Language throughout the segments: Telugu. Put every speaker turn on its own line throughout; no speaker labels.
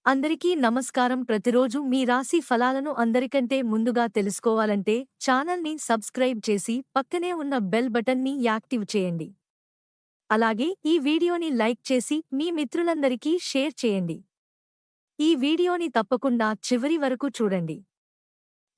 అందరికీ నమస్కారం. ప్రతిరోజు మీ రాశి ఫలాలను అందరికంటే ముందుగా తెలుసుకోవాలంటే ఛానల్ని సబ్స్క్రైబ్ చేసి పక్కనే ఉన్న బెల్ బటన్ని యాక్టివ్ చేయండి. అలాగే ఈ వీడియోని లైక్ చేసి మీ మిత్రులందరికీ షేర్ చేయండి. ఈ వీడియోని తప్పకుండా చివరి వరకు చూడండి.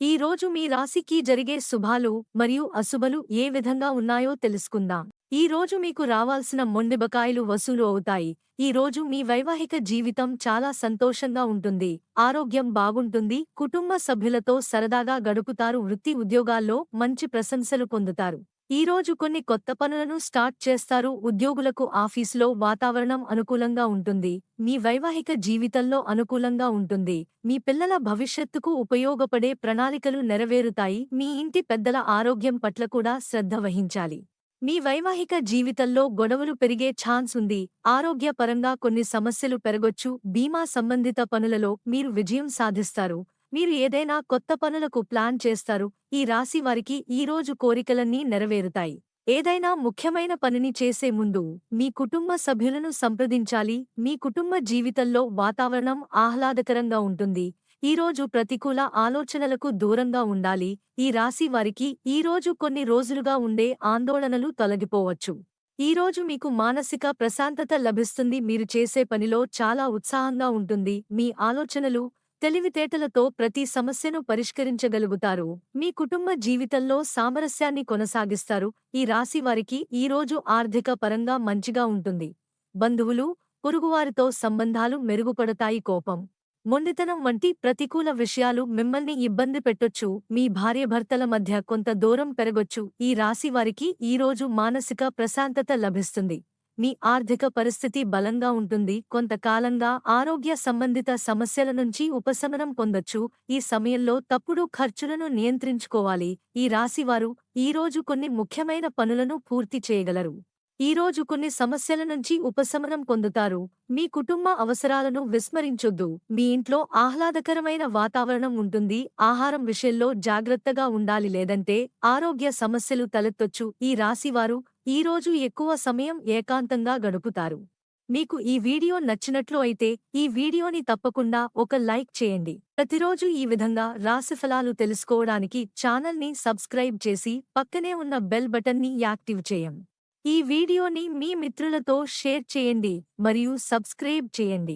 ఈ రోజు మీ రాశికి జరిగే శుభాలు మరియు అశుభలు ఏ విధంగా ఉన్నాయో తెలుసుకుందాం. ఈ రోజు మీకు రావాల్సిన మొండి బకాయిలు వసూలు అవుతాయి. ఈ రోజు మీ వైవాహిక జీవితం చాలా సంతోషంగా ఉంటుంది. ఆరోగ్యం బాగుంటుంది. కుటుంబ సభ్యులతో సరదాగా గడుపుతారు. వృత్తి ఉద్యోగాల్లో మంచి ప్రశంసలు పొందుతారు. ఈ రోజు కొన్ని కొత్త పనులను స్టార్ట్ చేస్తారు. ఉద్యోగులకు ఆఫీసులో వాతావరణం అనుకూలంగా ఉంటుంది. మీ వైవాహిక జీవితంలో అనుకూలంగా ఉంటుంది. మీ పిల్లల భవిష్యత్తుకు ఉపయోగపడే ప్రణాళికలు నెరవేరుతాయి. మీ ఇంటి పెద్దల ఆరోగ్యం పట్ల కూడా శ్రద్ధ వహించాలి. మీ వైవాహిక జీవితంలో గొడవలు పెరిగే ఛాన్స్ ఉంది. ఆరోగ్యపరంగా కొన్ని సమస్యలు పెరగొచ్చు. బీమా సంబంధిత పనులలో మీరు విజయం సాధిస్తారు. మీరు ఏదైనా కొత్త పనులకు ప్లాన్ చేస్తారు. ఈ రాశి వారికి ఈరోజు కోరికలన్నీ నెరవేరుతాయి. ఏదైనా ముఖ్యమైన పనిని చేసే ముందు మీ కుటుంబ సభ్యులను సంప్రదించాలి. మీ కుటుంబ జీవితంలో వాతావరణం ఆహ్లాదకరంగా ఉంటుంది. ఈరోజు ప్రతికూల ఆలోచనలకు దూరంగా ఉండాలి. ఈ రాశి వారికి ఈరోజు కొన్ని రోజులుగా ఉండే ఆందోళనలు తొలగిపోవచ్చు. ఈరోజు మీకు మానసిక ప్రశాంతత లభిస్తుంది. మీరు చేసే పనిలో చాలా ఉత్సాహంగా ఉంటుంది. మీ ఆలోచనలు తెలివితేటలతో ప్రతి సమస్యను పరిష్కరించగలుగుతారు. మీ కుటుంబ జీవితంలో సామరస్యాన్ని కొనసాగిస్తారు. ఈ రాశి వారికి ఈరోజు ఆర్థిక పరంగా మంచిగా ఉంటుంది. బంధువులు, పొరుగువారితో సంబంధాలు మెరుగుపడతాయి. కోపం, మొండితనం వంటి ప్రతికూల విషయాలు మిమ్మల్ని ఇబ్బంది పెట్టొచ్చు. మీ భార్యాభర్తల మధ్య కొంత దూరం పెరగొచ్చు. ఈ రాశి వారికి ఈరోజు మానసిక ప్రశాంతత లభిస్తుంది. మీ ఆర్థిక పరిస్థితి బలంగా ఉంటుంది. కొంతకాలంగా ఆరోగ్య సంబంధిత సమస్యల నుంచి ఉపశమనం పొందొచ్చు. ఈ సమయంలో తప్పుడు ఖర్చులను నియంత్రించుకోవాలి. ఈ రాశివారు ఈరోజు కొన్ని ముఖ్యమైన పనులను పూర్తి చేయగలరు. ఈరోజు కొన్ని సమస్యల నుంచి ఉపశమనం పొందుతారు. మీ కుటుంబ అవసరాలను విస్మరించొద్దు. మీ ఇంట్లో ఆహ్లాదకరమైన వాతావరణం ఉంటుంది. ఆహారం విషయంలో జాగ్రత్తగా ఉండాలి, లేదంటే ఆరోగ్య సమస్యలు తలెత్తొచ్చు. ఈ రాశివారు ఈరోజు ఎక్కువ సమయం ఏకాంతంగా గడుపుతారు. మీకు ఈ వీడియో నచ్చినట్లు అయితే ఈ వీడియోని తప్పకుండా ఒక లైక్ చేయండి. ప్రతిరోజు ఈ విధంగా రాశిఫలాలు తెలుసుకోవడానికి ఛానల్ని సబ్స్క్రైబ్ చేసి పక్కనే ఉన్న బెల్ బటన్ని యాక్టివ్ చేయండి. ఈ వీడియోని మీ మిత్రులతో షేర్ చేయండి మరియు సబ్స్క్రైబ్ చేయండి.